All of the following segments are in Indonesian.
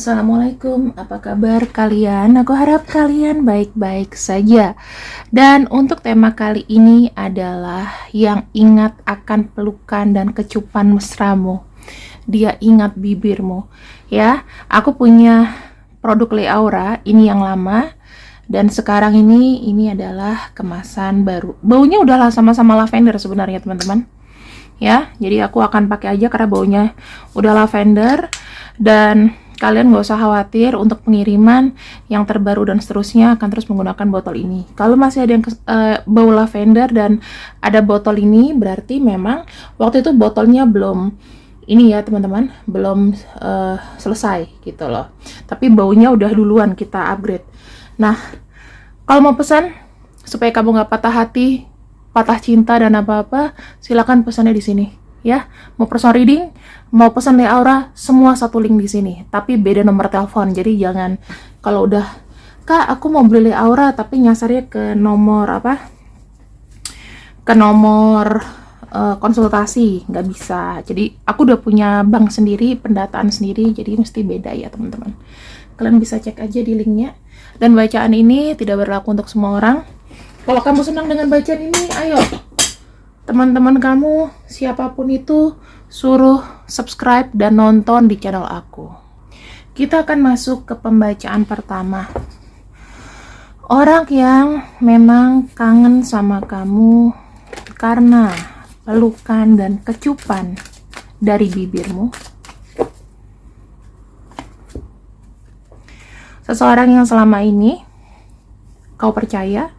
Assalamualaikum, apa kabar kalian? Aku harap kalian baik-baik saja. Dan untuk tema kali ini adalah yang ingat akan pelukan dan kecupan mesramu. Dia ingat bibirmu. Ya, aku punya produk Leaura, ini yang lama. Dan sekarang ini adalah kemasan baru. Baunya udah sama-sama lavender sebenarnya teman-teman. Ya, jadi aku akan pakai aja karena baunya udah lavender. Dan kalian nggak usah khawatir untuk pengiriman yang terbaru dan seterusnya akan terus menggunakan botol ini. Kalau masih ada yang bau lavender dan ada botol ini, berarti memang waktu itu botolnya belum ini ya teman-teman, belum selesai gitu loh. Tapi baunya udah duluan kita upgrade. Nah, kalau mau pesan supaya kamu nggak patah hati, patah cinta dan apa-apa, silakan pesannya di sini. Ya, mau personal reading, mau pesan Leaura, semua satu link di sini. Tapi beda nomor telepon. Jadi jangan kalau udah, Kak, aku mau beli Leaura tapi nyasarnya ke nomor apa? Ke nomor konsultasi, nggak bisa. Jadi aku udah punya bank sendiri, pendataan sendiri, jadi mesti beda ya teman-teman. Kalian bisa cek aja di linknya. Dan bacaan ini tidak berlaku untuk semua orang. Kalau kamu senang dengan bacaan ini, ayo teman-teman kamu, siapapun itu, suruh subscribe dan nonton di channel aku. Kita akan masuk ke pembacaan pertama. Orang yang memang kangen sama kamu karena pelukan dan kecupan dari bibirmu. Seseorang yang selama ini kau percaya,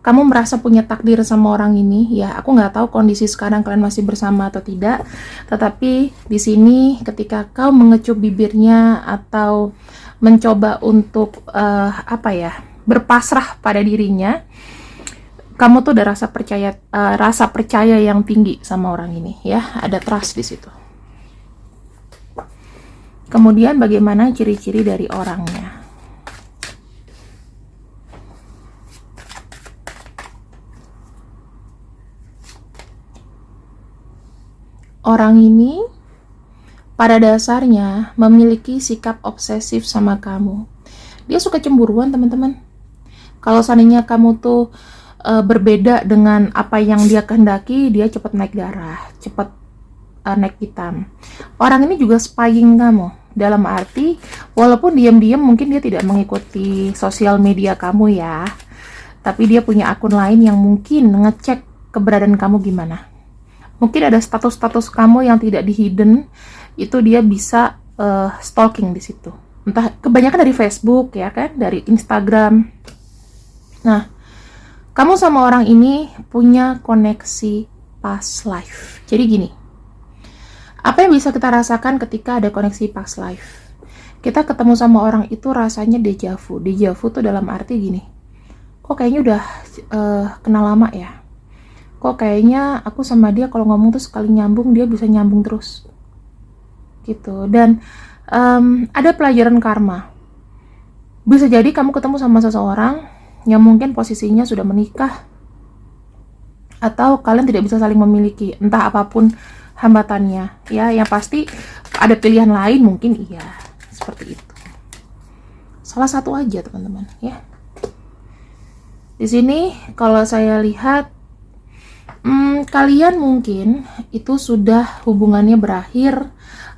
kamu merasa punya takdir sama orang ini. Ya, aku nggak tahu kondisi sekarang kalian masih bersama atau tidak. Tetapi di sini ketika kau mengecup bibirnya atau mencoba untuk berpasrah pada dirinya, kamu tuh udah rasa percaya yang tinggi sama orang ini. Ya, ada trust di situ. Kemudian bagaimana ciri-ciri dari orangnya? Orang ini pada dasarnya memiliki sikap obsesif sama kamu. Dia suka cemburuan teman-teman. Kalau seandainya kamu tuh berbeda dengan apa yang dia kehendaki, dia cepat naik darah, cepat naik hitam. Orang ini juga spying kamu. Dalam arti, walaupun diam-diam mungkin dia tidak mengikuti sosial media kamu ya, tapi dia punya akun lain yang mungkin ngecek keberadaan kamu gimana. Mungkin ada status-status kamu yang tidak di hidden, itu dia bisa stalking di situ. Entah kebanyakan dari Facebook ya kan, dari Instagram. Nah, kamu sama orang ini punya koneksi past life. Jadi gini, apa yang bisa kita rasakan ketika ada koneksi past life? Kita ketemu sama orang itu rasanya deja vu. Deja vu tuh dalam arti gini, kok kayaknya udah kenal lama ya? Kok kayaknya aku sama dia kalau ngomong tuh sekali nyambung, dia bisa nyambung terus gitu. Dan ada pelajaran karma. Bisa jadi kamu ketemu sama seseorang yang mungkin posisinya sudah menikah, atau kalian tidak bisa saling memiliki, entah apapun hambatannya ya. Yang pasti ada pilihan lain mungkin, iya, seperti itu. Salah satu aja teman-teman ya. Di sini kalau saya lihat, kalian mungkin itu sudah hubungannya berakhir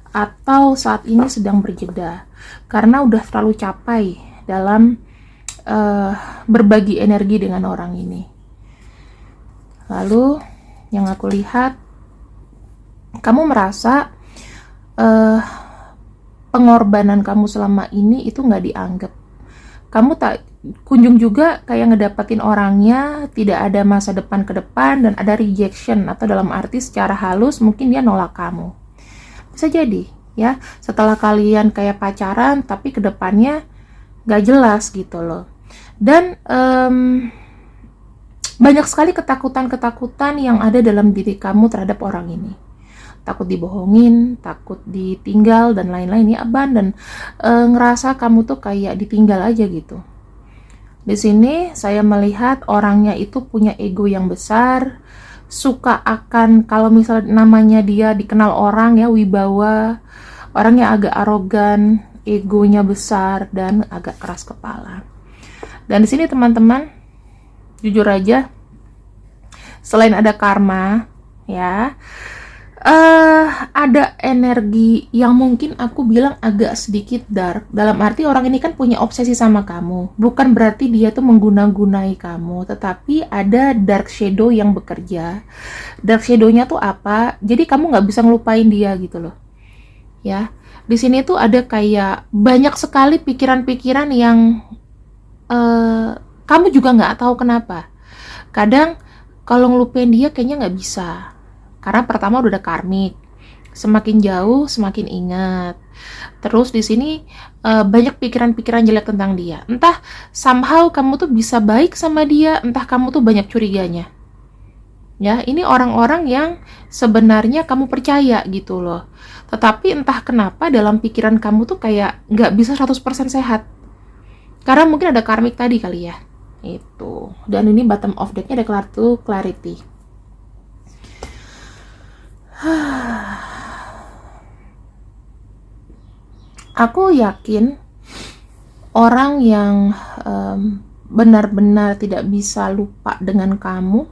atau saat ini sedang berjeda karena udah terlalu capai dalam berbagi energi dengan orang ini. Lalu yang aku lihat, kamu merasa pengorbanan kamu selama ini itu nggak dianggap. Kamu tak kunjung juga kayak ngedapetin orangnya, tidak ada masa depan ke depan, dan ada rejection, atau dalam arti secara halus mungkin dia nolak kamu. Bisa jadi ya, setelah kalian kayak pacaran tapi ke depannya gak jelas gitu loh. Dan banyak sekali ketakutan-ketakutan yang ada dalam diri kamu terhadap orang ini. Takut dibohongin, takut ditinggal, dan lain-lain ya, dan ngerasa kamu tuh kayak ditinggal aja gitu. Di sini saya melihat orangnya itu punya ego yang besar, suka akan kalau misalnya namanya dia dikenal orang ya, wibawa, Orang yang agak arogan, egonya besar, dan agak keras kepala. Dan di sini teman-teman, jujur aja, selain ada karma, ya, ada energi yang mungkin aku bilang agak sedikit dark. Dalam arti orang ini kan punya obsesi sama kamu. Bukan berarti dia tuh mengguna-gunai kamu, tetapi ada dark shadow yang bekerja. Dark shadow-nya tuh apa? Jadi kamu nggak bisa ngelupain dia gitu loh. Ya, di sini tuh ada kayak banyak sekali pikiran-pikiran yang kamu juga nggak tahu kenapa. Kadang kalau ngelupain dia kayaknya nggak bisa. Karena pertama udah ada karmik, semakin jauh semakin ingat. Terus di sini banyak pikiran-pikiran jelek tentang dia. Entah somehow kamu tuh bisa baik sama dia, entah kamu tuh banyak curiganya. Ya, ini orang-orang yang sebenarnya kamu percaya gitu loh. Tetapi entah kenapa dalam pikiran kamu tuh kayak nggak bisa 100% sehat. Karena mungkin ada karmik tadi kali ya. Itu. Dan ini bottom of deck-nya ada kartu clarity. Aku yakin orang yang benar-benar tidak bisa lupa dengan kamu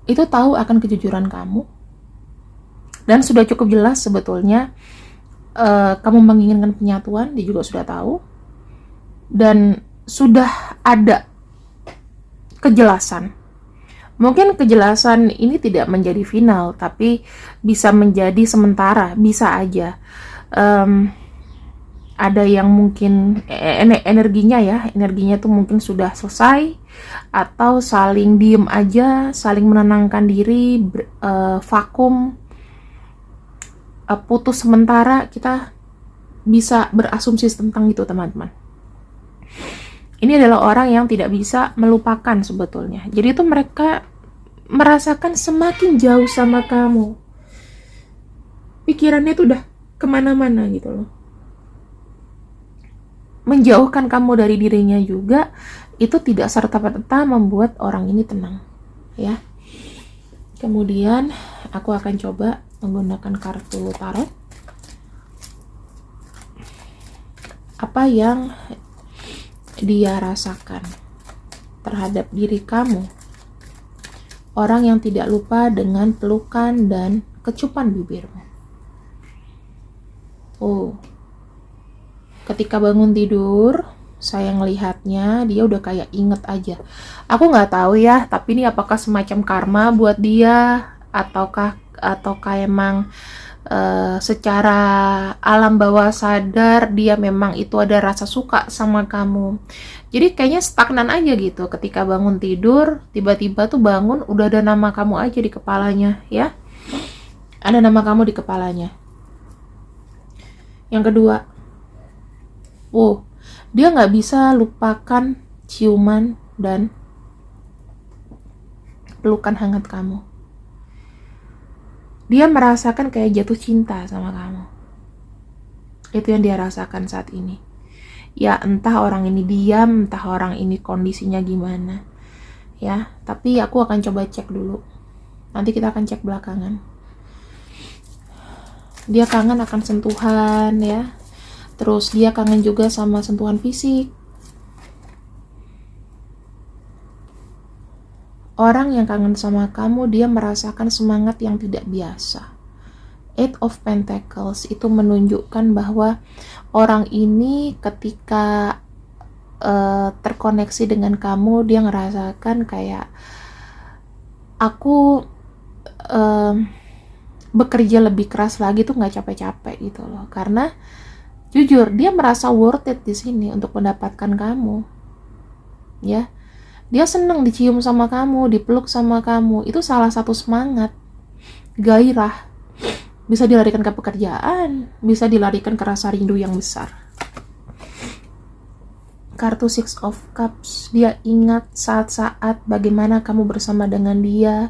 itu tahu akan kejujuran kamu dan sudah cukup jelas sebetulnya kamu menginginkan penyatuan. Dia juga sudah tahu dan sudah ada kejelasan. Mungkin kejelasan ini tidak menjadi final, tapi bisa menjadi sementara, bisa aja. Ada yang mungkin energinya tuh mungkin sudah selesai, atau saling diem aja, saling menenangkan diri, vakum, putus sementara. Kita bisa berasumsi tentang itu teman-teman. Ini adalah orang yang tidak bisa melupakan sebetulnya. Jadi itu mereka merasakan semakin jauh sama kamu. Pikirannya tuh udah kemana-mana gitu loh. Menjauhkan kamu dari dirinya juga, itu tidak serta-merta membuat orang ini tenang. Ya. Kemudian aku akan coba menggunakan kartu tarot. Apa yang dia rasakan terhadap diri kamu, orang yang tidak lupa dengan pelukan dan kecupan bibirmu. Ketika bangun tidur, saya ngelihatnya dia udah kayak inget aja. Aku nggak tahu ya, tapi ini apakah semacam karma buat dia, ataukah emang secara alam bawah sadar dia memang itu ada rasa suka sama kamu. Jadi kayaknya stagnan aja gitu. Ketika bangun tidur, tiba-tiba tuh bangun udah ada nama kamu aja di kepalanya, ya. Ada nama kamu di kepalanya. Yang kedua, dia nggak bisa lupakan ciuman dan pelukan hangat kamu. Dia merasakan kayak jatuh cinta sama kamu. Itu yang dia rasakan saat ini. Ya, entah orang ini diam, entah orang ini kondisinya gimana. Ya, tapi aku akan coba cek dulu. Nanti kita akan cek belakangan. Dia kangen akan sentuhan, ya. Terus dia kangen juga sama sentuhan fisik. Orang yang kangen sama kamu, dia merasakan semangat yang tidak biasa. Eight of Pentacles itu menunjukkan bahwa orang ini ketika terkoneksi dengan kamu, dia ngerasakan kayak aku bekerja lebih keras lagi tuh nggak capek-capek gitu loh. Karena jujur dia merasa worth it di sini untuk mendapatkan kamu, ya. Dia senang dicium sama kamu, dipeluk sama kamu. Itu salah satu semangat, gairah. Bisa dilarikan ke pekerjaan, bisa dilarikan ke rasa rindu yang besar. Kartu Six of Cups, dia ingat saat-saat bagaimana kamu bersama dengan dia,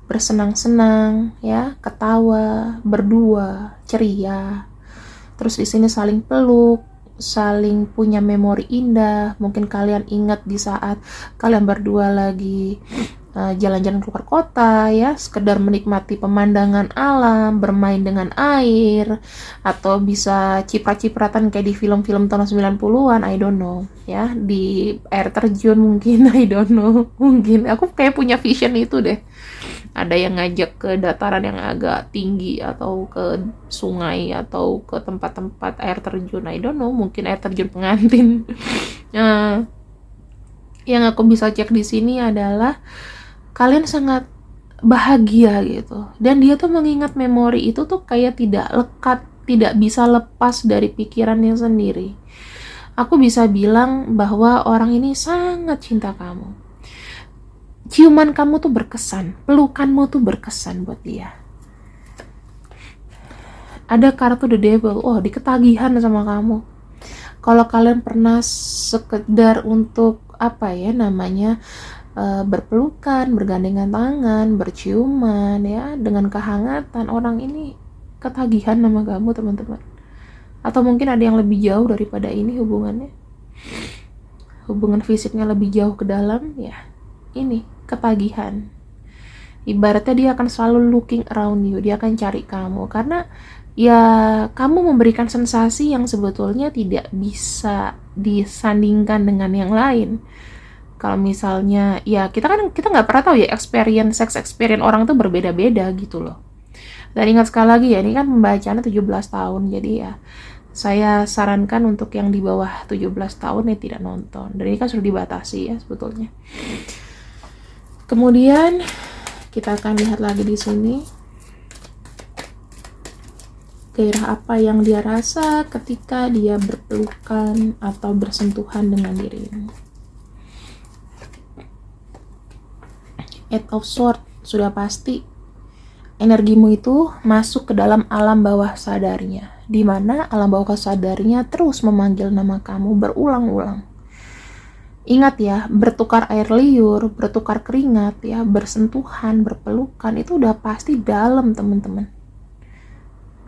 bersenang-senang, ya, ketawa, berdua, ceria. Terus di sini saling peluk, saling punya memori indah. Mungkin kalian ingat di saat kalian berdua lagi jalan-jalan keluar kota ya, sekedar menikmati pemandangan alam, bermain dengan air, atau bisa ciprat-cipratan kayak di film-film tahun 90-an, I don't know ya, di air terjun mungkin, I don't know, mungkin aku kayak punya vision itu deh, ada yang ngajak ke dataran yang agak tinggi atau ke sungai atau ke tempat-tempat air terjun, I don't know, mungkin air terjun pengantin. Nah, yang aku bisa cek di sini adalah kalian sangat bahagia gitu, dan dia tuh mengingat memori itu tuh kayak tidak lekat, tidak bisa lepas dari pikirannya sendiri. Aku bisa bilang bahwa orang ini sangat cinta kamu. Ciuman kamu tuh berkesan, pelukanmu tuh berkesan buat dia. Ada kartu The Devil, oh diketagihan sama kamu. Kalau kalian pernah sekedar untuk apa ya namanya, berpelukan, bergandengan tangan, berciuman ya, dengan kehangatan, orang ini ketagihan sama kamu teman-teman. Atau mungkin ada yang lebih jauh daripada ini hubungannya, hubungan fisiknya lebih jauh ke dalam ya, ini ketagihan. Ibaratnya dia akan selalu looking around you, dia akan cari kamu, karena ya kamu memberikan sensasi yang sebetulnya tidak bisa disandingkan dengan yang lain. Kalau misalnya ya kita nggak pernah tahu ya, sex experience orang tuh berbeda-beda gitu loh. Dan ingat sekali lagi ya, ini kan pembacaannya 17 tahun, jadi ya saya sarankan untuk yang di bawah 17 tahun ya tidak nonton. Dan ini kan sudah dibatasi ya sebetulnya. Kemudian kita akan lihat lagi di sini gairah apa yang dia rasa ketika dia berpelukan atau bersentuhan dengan dirimu. Eight of Swords, sudah pasti energimu itu masuk ke dalam alam bawah sadarnya, di mana alam bawah sadarnya terus memanggil nama kamu berulang-ulang. Ingat ya, bertukar air liur, bertukar keringat ya, bersentuhan, berpelukan, itu udah pasti dalam teman-teman.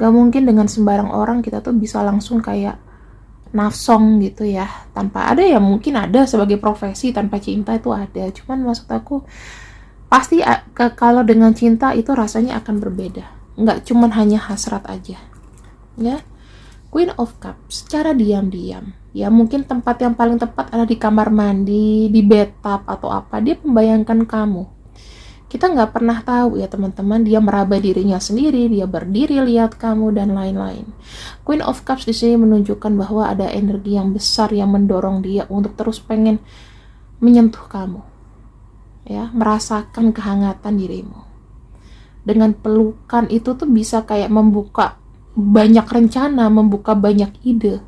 Gak mungkin dengan sembarang orang kita tuh bisa langsung kayak nafsong gitu ya, tanpa ada ya, mungkin ada sebagai profesi tanpa cinta itu ada, cuman maksud aku pasti kalau dengan cinta itu rasanya akan berbeda, nggak cuman hanya hasrat aja ya. Queen of Cups, secara diam-diam ya, mungkin tempat yang paling tepat ada di kamar mandi, di bathtub atau apa, dia membayangkan kamu. Kita nggak pernah tahu ya teman-teman, dia meraba dirinya sendiri, dia berdiri lihat kamu dan lain-lain. Queen of Cups di sini menunjukkan bahwa ada energi yang besar yang mendorong dia untuk terus pengen menyentuh kamu ya, merasakan kehangatan dirimu. Dengan pelukan itu tuh bisa kayak membuka banyak rencana, membuka banyak ide.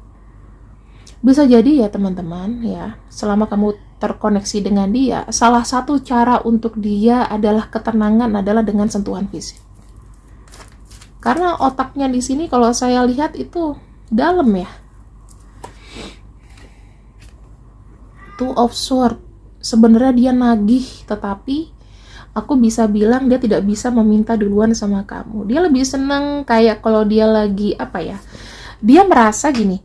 Bisa jadi ya teman-teman ya, selama kamu terkoneksi dengan dia, salah satu cara untuk dia adalah ketenangan adalah dengan sentuhan fisik. Karena otaknya di sini kalau saya lihat itu dalam ya. Two of Swords, sebenarnya dia nagih, tetapi aku bisa bilang dia tidak bisa meminta duluan sama kamu. Dia lebih seneng kayak kalau dia lagi apa ya, dia merasa gini,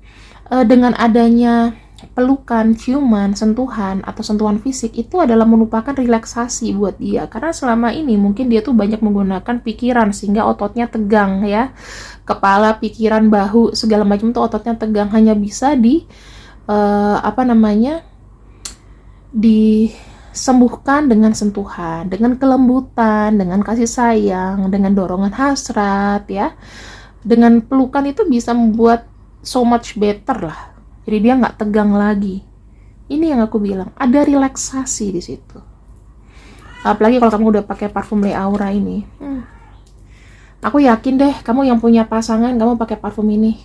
dengan adanya pelukan, ciuman, sentuhan atau sentuhan fisik itu adalah merupakan relaksasi buat dia, karena selama ini mungkin dia tuh banyak menggunakan pikiran sehingga ototnya tegang ya, kepala, pikiran, bahu, segala macam tuh ototnya tegang, hanya bisa di disembuhkan dengan sentuhan, dengan kelembutan, dengan kasih sayang, dengan dorongan hasrat ya. Dengan pelukan itu bisa membuat so much better lah. Jadi dia nggak tegang lagi. Ini yang aku bilang, ada relaksasi di situ. Apalagi kalau kamu udah pakai parfum Le Aura ini. Aku yakin deh, kamu yang punya pasangan, kamu pakai parfum ini,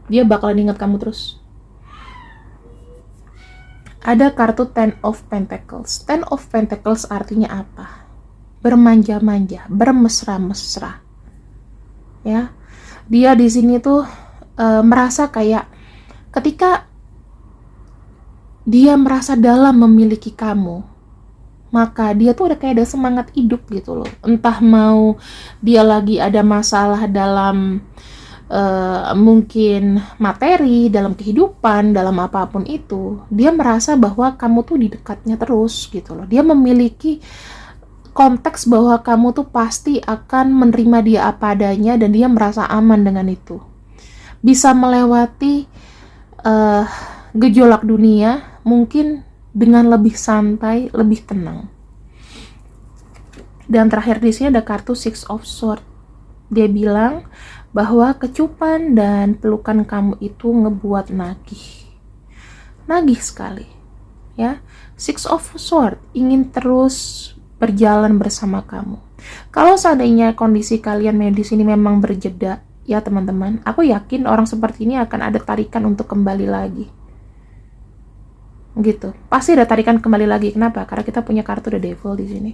dia bakalan ingat kamu terus. Ada kartu Ten of Pentacles. Ten of Pentacles artinya apa? Bermanja-manja, bermesra-mesra. Ya. Dia di sini tuh merasa kayak ketika dia merasa dalam memiliki kamu, maka dia tuh kayak ada semangat hidup gitu loh. Entah mau dia lagi ada masalah dalam mungkin materi, dalam kehidupan, dalam apapun itu, dia merasa bahwa kamu tuh di dekatnya terus gitu loh. Dia memiliki konteks bahwa kamu tuh pasti akan menerima dia apa adanya dan dia merasa aman dengan itu. Bisa melewati gejolak dunia mungkin dengan lebih santai, lebih tenang. Dan terakhir di sini ada kartu Six of Swords. Dia bilang bahwa kecupan dan pelukan kamu itu ngebuat nagih sekali, ya. Six of Swords ingin terus berjalan bersama kamu. Kalau seandainya kondisi kalian medis ini memang berjeda, ya teman-teman, aku yakin orang seperti ini akan ada tarikan untuk kembali lagi. Gitu. Pasti ada tarikan kembali lagi. Kenapa? Karena kita punya kartu The Devil di sini.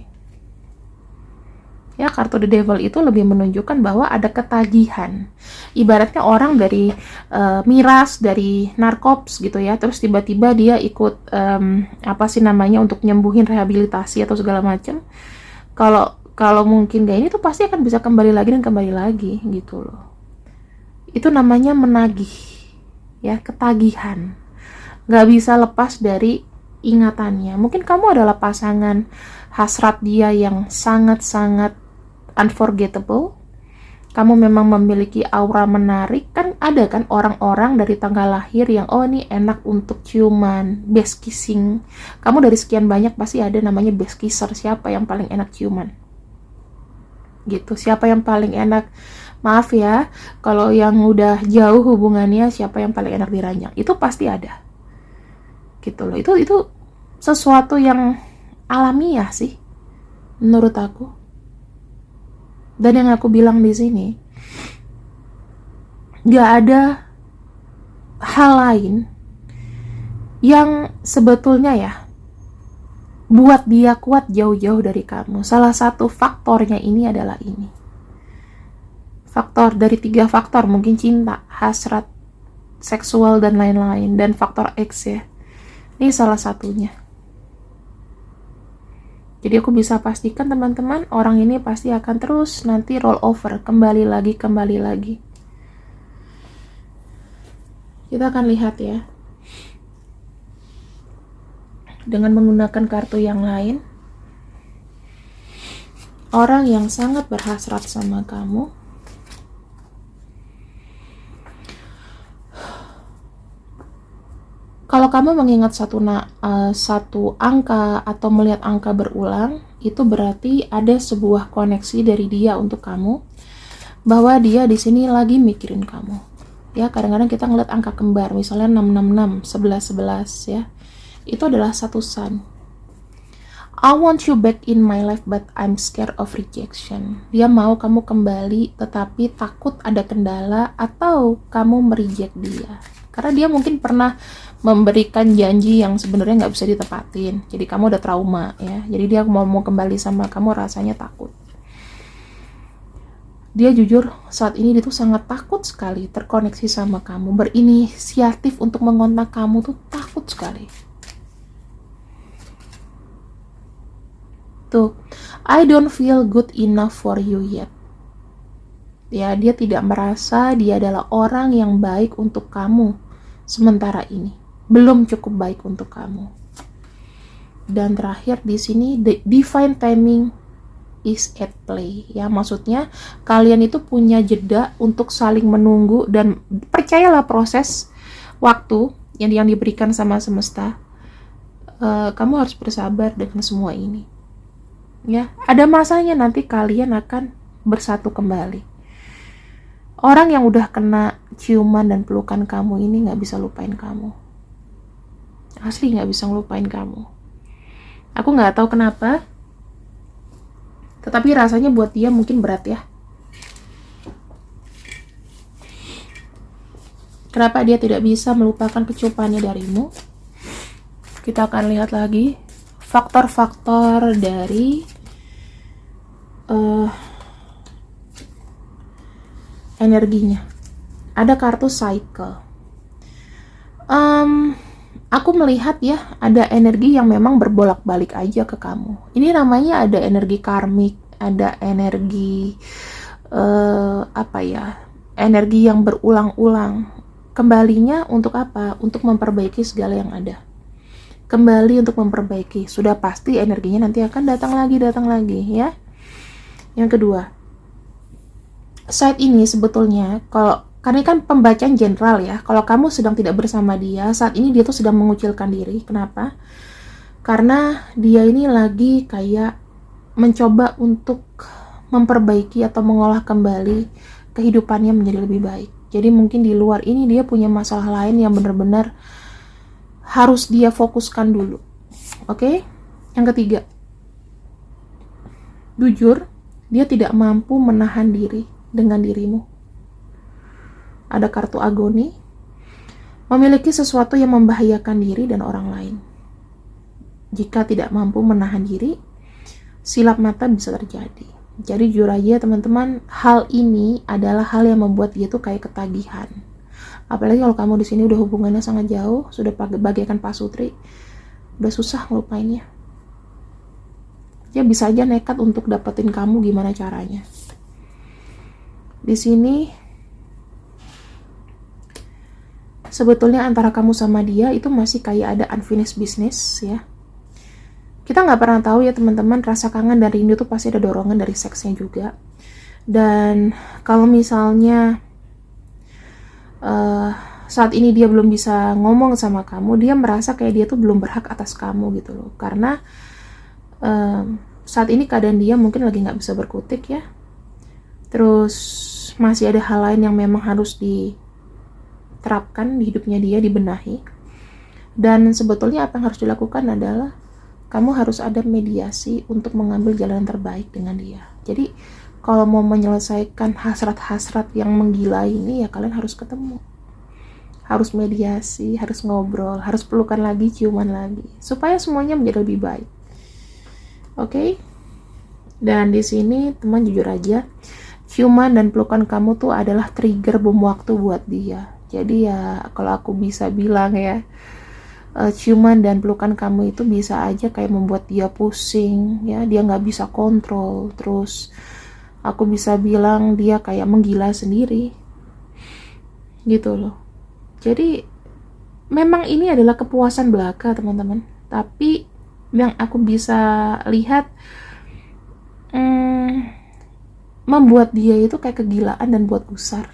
Ya, kartu The Devil itu lebih menunjukkan bahwa ada ketagihan. Ibaratnya orang dari miras, dari narkops gitu ya, terus tiba-tiba dia ikut untuk nyembuhin rehabilitasi atau segala macam. Kalau mungkin gak ini tuh pasti akan bisa kembali lagi dan kembali lagi gitu loh. Itu namanya menagih, ya, ketagihan. Gak bisa lepas dari ingatannya. Mungkin kamu adalah pasangan hasrat dia yang sangat-sangat unforgettable. Kamu memang memiliki aura menarik. Kan ada kan orang-orang dari tanggal lahir yang ini enak untuk ciuman, best kissing. Kamu dari sekian banyak pasti ada namanya best kisser. Siapa yang paling enak ciuman gitu, siapa yang paling enak, maaf ya kalau yang udah jauh hubungannya, siapa yang paling enak diranjang, itu pasti ada gitu loh. Itu sesuatu yang alamiah sih menurut aku. Dan yang aku bilang di sini, gak ada hal lain yang sebetulnya ya buat dia kuat jauh-jauh dari kamu. Salah satu faktornya ini adalah ini. Faktor dari 3 faktor, mungkin cinta, hasrat, seksual dan lain-lain, dan faktor X ya. Ini salah satunya. Jadi aku bisa pastikan teman-teman, orang ini pasti akan terus nanti roll over, kembali lagi. Kita akan lihat ya. Dengan menggunakan kartu yang lain, orang yang sangat berhasrat sama kamu kalau kamu mengingat satu angka atau melihat angka berulang, itu berarti ada sebuah koneksi dari dia untuk kamu, bahwa dia di sini lagi mikirin kamu. Ya, kadang-kadang kita ngeliat angka kembar, misalnya 666, 1111 ya. Itu adalah satu sun. I want you back in my life but I'm scared of rejection. Dia mau kamu kembali tetapi takut ada kendala atau kamu mereject dia. Karena dia mungkin pernah memberikan janji yang sebenarnya nggak bisa ditepatin. Jadi kamu udah trauma ya. Jadi dia mau kembali sama kamu rasanya takut. Dia jujur saat ini dia tuh sangat takut sekali terkoneksi sama kamu. Berinisiatif untuk mengontak kamu tuh takut sekali. Tuh, I don't feel good enough for you yet. Ya, dia tidak merasa dia adalah orang yang baik untuk kamu sementara ini. Belum cukup baik untuk kamu. Dan terakhir di sini, the divine timing is at play. Ya, maksudnya kalian itu punya jeda untuk saling menunggu dan percayalah proses waktu yang diberikan sama semesta. Kamu harus bersabar dengan semua ini. Ya, ada masanya nanti kalian akan bersatu kembali. Orang yang udah kena ciuman dan pelukan kamu ini gak bisa lupain kamu. Asli gak bisa ngelupain kamu. Aku gak tahu kenapa, tetapi rasanya buat dia mungkin berat ya. Kenapa dia tidak bisa melupakan kecupannya darimu? Kita akan lihat lagi faktor-faktor dari energinya. Ada kartu cycle. Aku melihat ya, ada energi yang memang berbolak-balik aja ke kamu. Ini namanya ada energi karmik, ada energi energi yang berulang-ulang. Kembalinya untuk apa? Untuk memperbaiki segala yang ada. Kembali untuk memperbaiki. Sudah pasti energinya nanti akan datang lagi ya. Yang kedua, saat ini sebetulnya karena kan pembacaan general ya, kalau kamu sedang tidak bersama dia, saat ini dia tuh sedang mengucilkan diri. Kenapa? Karena dia ini lagi kayak mencoba untuk memperbaiki atau mengolah kembali kehidupannya menjadi lebih baik. Jadi mungkin di luar ini dia punya masalah lain yang benar-benar harus dia fokuskan dulu. Oke? Yang ketiga, jujur, dia tidak mampu menahan diri dengan dirimu. Ada kartu agoni, memiliki sesuatu yang membahayakan diri dan orang lain. Jika tidak mampu menahan diri, silap mata bisa terjadi. Jadi jujur aja teman-teman, hal ini adalah hal yang membuat dia tuh kayak ketagihan. Apalagi kalau kamu di sini udah hubungannya sangat jauh, sudah bagaikan pasutri, udah susah ngelupainnya. Dia bisa aja nekat untuk dapetin kamu gimana caranya. Di sini sebetulnya antara kamu sama dia itu masih kayak ada unfinished business ya. Kita nggak pernah tahu ya teman-teman, rasa kangen dan rindu tuh pasti ada dorongan dari seksnya juga. Dan kalau misalnya saat ini dia belum bisa ngomong sama kamu, dia merasa kayak dia tuh belum berhak atas kamu gitu loh. Karena saat ini keadaan dia mungkin lagi nggak bisa berkutik ya. Terus masih ada hal lain yang memang harus diterapkan di hidupnya dia, dibenahi. Dan sebetulnya apa yang harus dilakukan adalah kamu harus ada mediasi untuk mengambil jalan terbaik dengan dia. Jadi kalau mau menyelesaikan hasrat-hasrat yang menggila ini ya kalian harus ketemu. Harus mediasi, harus ngobrol, harus pelukan lagi, ciuman lagi, supaya semuanya menjadi lebih baik. Oke? Dan di sini teman jujur aja, ciuman dan pelukan kamu tuh adalah trigger bom waktu buat dia. Jadi ya kalau aku bisa bilang ya, ciuman dan pelukan kamu itu bisa aja kayak membuat dia pusing ya, dia nggak bisa kontrol. Terus aku bisa bilang dia kayak menggila sendiri gitu loh. Jadi memang ini adalah kepuasan belaka teman-teman, tapi yang aku bisa lihat membuat dia itu kayak kegilaan dan buat gusar.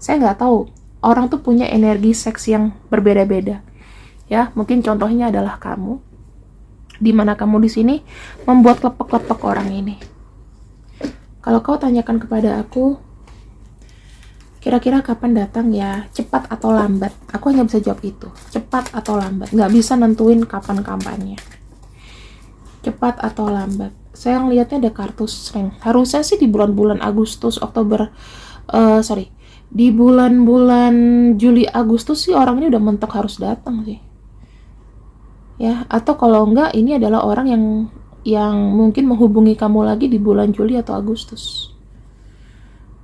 Saya nggak tahu, orang tuh punya energi seks yang berbeda-beda. Ya, mungkin contohnya adalah kamu, di mana kamu di sini membuat lepek-lepek orang ini. Kalau kau tanyakan kepada aku, kira-kira kapan datang ya, cepat atau lambat? Aku hanya bisa jawab itu, cepat atau lambat. Nggak bisa nentuin kapan kampanye. Cepat atau lambat. Saya ngelihatnya ada kartu strength. Harusnya sih di bulan-bulan Agustus, Oktober, di bulan-bulan Juli, Agustus sih orang ini udah mentok harus datang sih. Ya, atau kalau enggak ini adalah orang yang mungkin menghubungi kamu lagi di bulan Juli atau Agustus.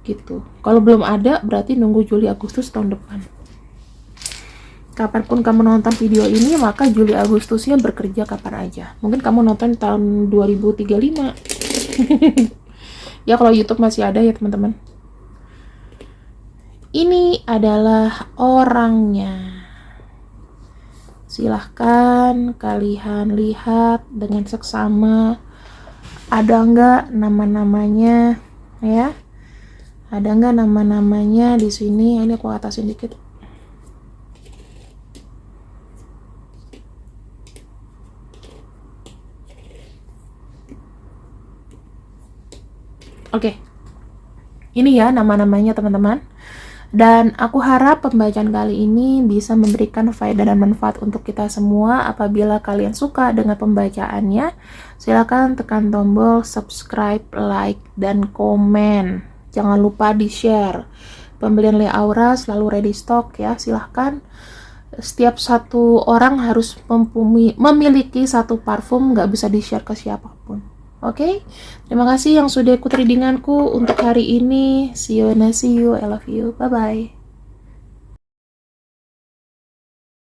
Gitu. Kalau belum ada berarti nunggu Juli Agustus tahun depan. Kapanpun kamu nonton video ini, maka Juli Agustusnya bekerja kapan aja. Mungkin kamu nonton tahun 2035. Ya kalau YouTube masih ada ya teman-teman. Ini adalah orangnya. Silahkan kalian lihat dengan seksama, ada nggak nama-namanya ya, ada nggak nama-namanya di sini. Ini aku atasin dikit. Oke, ini ya nama-namanya teman-teman. Dan aku harap pembacaan kali ini bisa memberikan faedah dan manfaat untuk kita semua. Apabila kalian suka dengan pembacaannya, silakan tekan tombol subscribe, like, dan komen. Jangan lupa di-share. Pembelian Le Aura selalu ready stock ya, silahkan. Setiap satu orang harus memiliki satu parfum, nggak bisa di-share ke siapapun. Oke, terima kasih yang sudah ikut readinganku untuk hari ini. See you and I see you. I love you. Bye-bye.